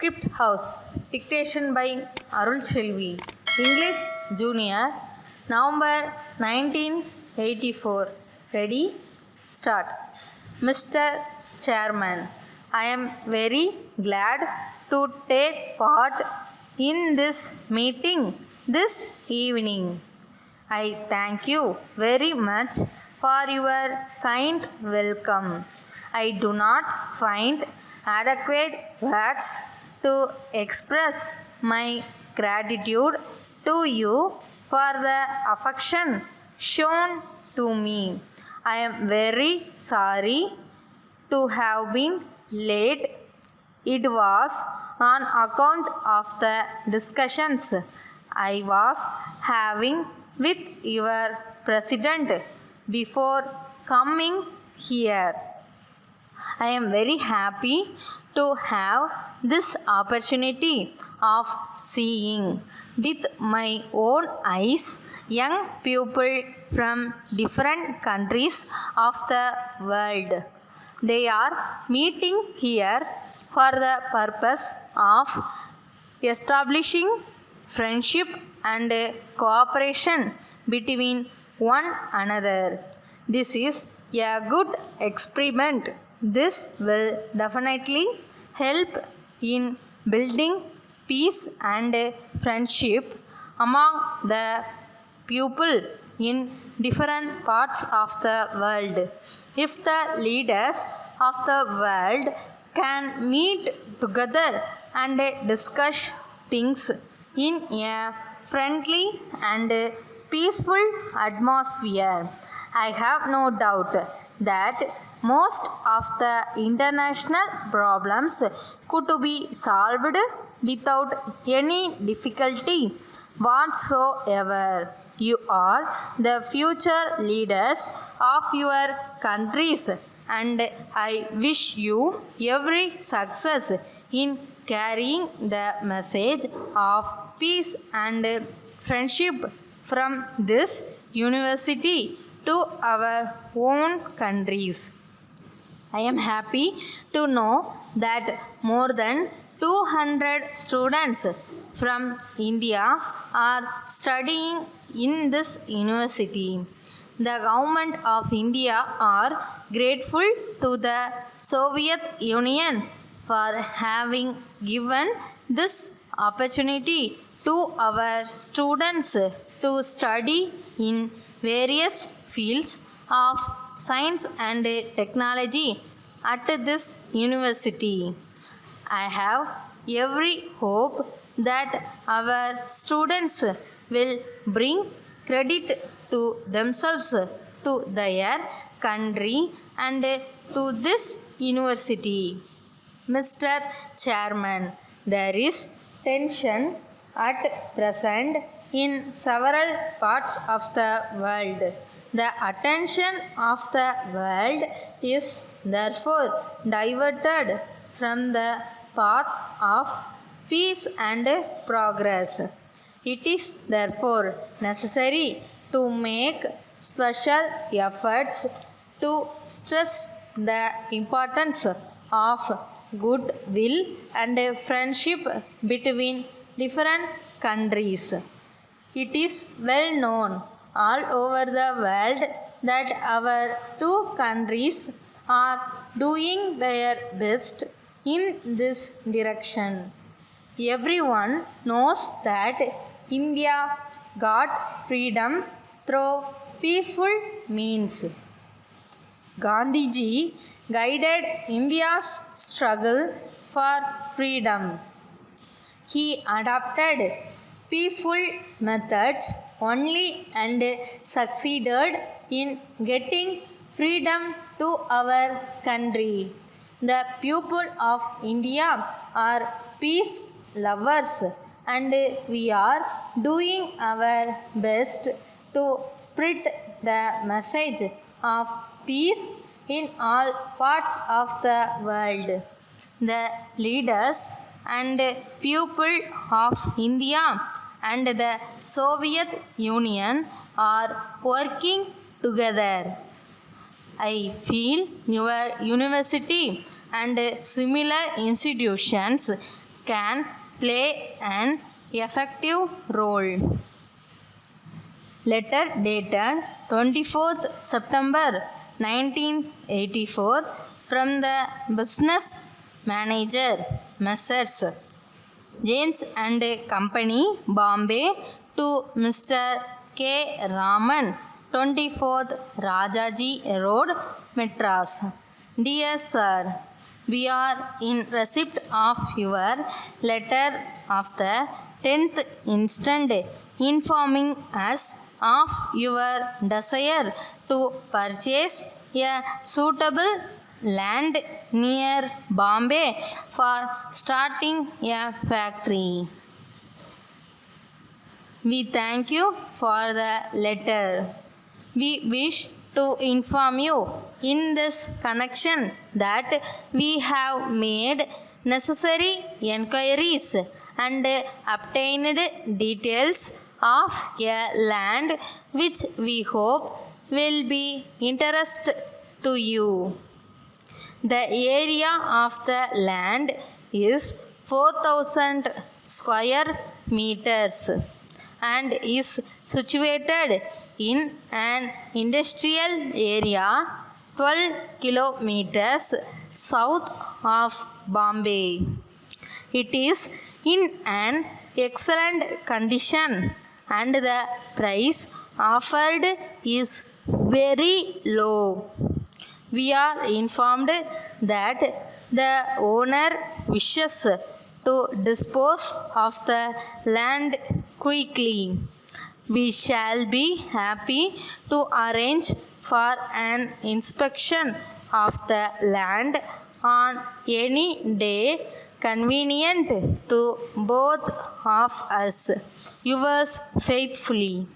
Script House. Dictation by Arul Chelvi. English Junior. November 1984. Ready? Start. Mr. Chairman, I am very glad to take part in this meeting this evening. I thank you very much for your kind welcome. I do not find adequate words to express my gratitude to you for the affection shown to me. I am very sorry to have been late. It was on account of the discussions I was having with your president before coming here. I am very happy to have this opportunity of seeing with my own eyes young people from different countries of the world. They are meeting here for the purpose of establishing friendship and cooperation between one another. This is a good experiment. This will definitely help in building peace and friendship among the people in different parts of the world. If the leaders of the world can meet together and discuss things in a friendly and peaceful atmosphere, I have no doubt that most of the international problems could be solved without any difficulty whatsoever. You are the future leaders of your countries, and I wish you every success in carrying the message of peace and friendship from this university to our own countries. I am happy to know that more than 200 students from India are studying in this university. The government of India are grateful to the Soviet Union for having given this opportunity to our students to study in various fields of science and technology at this university. I have every hope that our students will bring credit to themselves, to their country, and to this university. Mr. Chairman, there is tension at present in several parts of the world. The attention of the world is therefore diverted from the path of peace and progress. It is therefore necessary to make special efforts to stress the importance of goodwill and friendship between different countries. It is well known all over the world that our two countries are doing their best in this direction. Everyone knows that India got freedom through peaceful means. Gandhiji guided India's struggle for freedom. He adopted peaceful methods only and succeeded in getting freedom to our country. The people of India are peace lovers, and we are doing our best to spread the message of peace in all parts of the world. The leaders and people of India and the Soviet Union are working together. I feel your university and similar institutions can play an effective role. Letter dated 24th September 1984 from the business manager Messrs. James and Company, Bombay, to Mr. K. Raman, 24th Rajaji Road, Madras. Dear Sir, we are in receipt of your letter of the 10th instant informing us of your desire to purchase a suitable land near Bombay for starting a factory. We thank you for the letter. We wish to inform you in this connection that we have made necessary enquiries and obtained details of a land which we hope will be interest to you. The area of the land is 4,000 square meters and is situated in an industrial area 12 kilometers south of Bombay. It is in an excellent condition and the price offered is very low. We are informed that the owner wishes to dispose of the land quickly. We shall be happy to arrange for an inspection of the land on any day convenient to both of us. Yours faithfully.